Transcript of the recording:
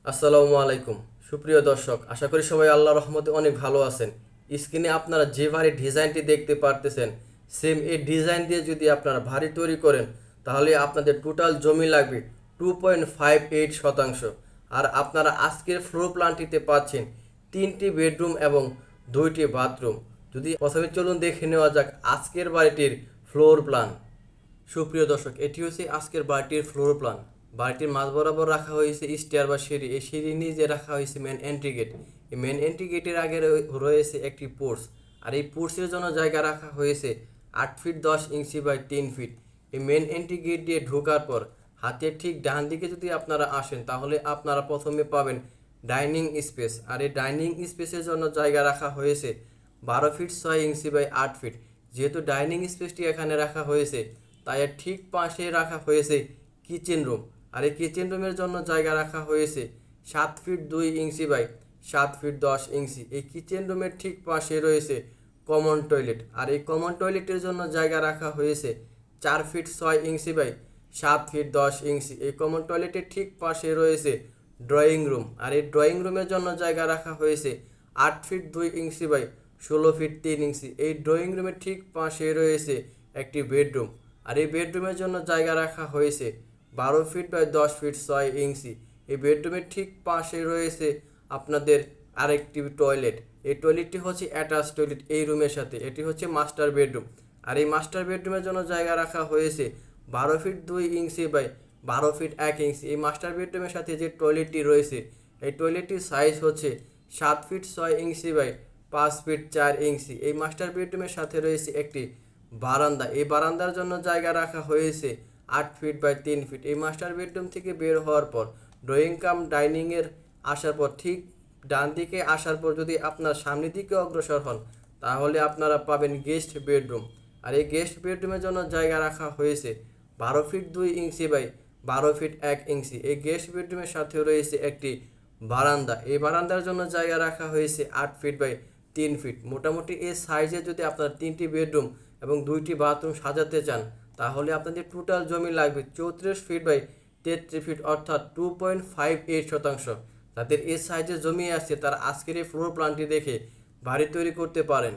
আসসালামু আলাইকুম সুপ্রিয় দর্শক, আশা করি সবাই আল্লাহর রহমতে অনেক ভালো আছেন। স্ক্রিনে আপনারা যে বাড়ির ডিজাইনটি দেখতে পারতেছেন, সেম এই ডিজাইন দিয়ে যদি আপনারা বাড়ি তৈরি করেন তাহলে আপনাদের টোটাল জমি লাগবে 2.58 শতাংশ। আর আপনারা আজকের ফ্লোর প্ল্যানটিতে পাচ্ছেন 3টি বেডরুম এবং 2টি বাথরুম। যদি প্রথমে চলুন দেখে নেওয়া যাক আজকের বাড়িটির ফ্লোর প্ল্যান। সুপ্রিয় দর্শক, এটি হচ্ছে আজকের বাড়িটির ফ্লোর প্ল্যান। বাড়িটির মাঝ বরাবর রাখা হয়েছে স্টেয়ার বা সিঁড়ি। এই সিঁড়ি নিচে রাখা হয়েছে মেন এন্ট্রি গেট। এই মেন এন্ট্রি গেটের আগে রয়েছে একটি পোর্চ। আর এই পোর্চের জন্য জায়গা রাখা হয়েছে 8 ফিট 10 ইঞ্চি বাই 3 ফিট। এই মেন এন্ট্রি গেট দিয়ে ঢোকার পর হাতের ঠিক ডান দিকে যদি আপনারা আসেন তাহলে আপনারা প্রথমে পাবেন ডাইনিং স্পেস। আর এই ডাইনিং স্পেসের জন্য জায়গা রাখা হয়েছে 12 ফিট 6 ইঞ্চি বাই 8 ফিট। যেহেতু ডাইনিং স্পেসটি এখানে রাখা হয়েছে তাই এর ঠিক পাশে রাখা হয়েছে কিচেন রুম। আর এই কিচেন রুমের জন্য জায়গা রাখা হয়েছে 7 ফিট 2 ইঞ্চি বাই 7 ফিট 10 ইঞ্চি। এই কিচেন রুমের ঠিক পাশে রয়েছে কমন টয়লেট। আর এই কমন টয়লেটের জন্য জায়গা রাখা হয়েছে 4 ফিট 6 ইঞ্চি বাই 7 ফিট 10 ইঞ্চি। এই কমন টয়লেটের ঠিক পাশে রয়েছে ড্রয়িং রুম। আর এই ড্রয়িং রুমের জন্য জায়গা রাখা হয়েছে 8 ফিট 2 ইঞ্চি বাই 16 ফিট 3 ইঞ্চি। এই ড্রয়িং রুমের ঠিক পাশে রয়েছে একটি বেডরুম। আর এই বেডরুমের জন্য জায়গা রাখা হয়েছে 12 ফিট 10 ফিট 6 ইঞ্চি। এই বেডরুমের ঠিক পাশে রয়েছে আপনাদের আরেকটি টয়লেট। এই টয়লেটটি হচ্ছে অ্যাটাচ টয়লেট এই রুমের সাথে। এটি হচ্ছে মাস্টার বেডরুম। আর এই মাস্টার বেডরুমের জন্য জায়গা রাখা হয়েছে 12 ফিট 2 ইঞ্চি বাই 12 ফিট 1 ইঞ্চি। এই মাস্টার বেডরুমের সাথে যে টয়লেটটি রয়েছে এই টয়লেটটির সাইজ হচ্ছে 7 ফিট 6 ইঞ্চি বাই 5 ফিট 4 ইঞ্চি। এই মাস্টার বেডরুমের সাথে রয়েছে একটি বারান্দা। এই বারান্দার জন্য জায়গা রাখা হয়েছে 8 ফিট 3 ফিট। এই মাস্টার বেডরুম থেকে বের হওয়ার পর ড্রয়িং কাম ডাইনিংয়ের আসার পর ঠিক ডান দিকে আসার পর যদি আপনার সামনের দিকে অগ্রসর হন তাহলে আপনারা পাবেন গেস্ট বেডরুম। আর এই গেস্ট বেডরুমের জন্য জায়গা রাখা হয়েছে 12 ফিট 2 ইঞ্চি বাই 12 ফিট 1 ইঞ্চি। এই গেস্ট বেডরুমের সাথেও রয়েছে একটি বারান্দা। এই বারান্দার জন্য জায়গা রাখা হয়েছে 8 ফিট 3 ফিট। মোটামুটি এই সাইজে যদি আপনার 3টি বেডরুম এবং 2টি বাথরুম সাজাতে চান তাহলে আপনাদের টোটাল জমি লাগবে 34 ফিট 33 ফিট, অর্থাৎ 2.58 শতাংশ। যাদের এই সাইজে জমি আছে তারা আজকের এই ফ্লোর প্ল্যানটি দেখে বাড়ি তৈরি করতে পারেন।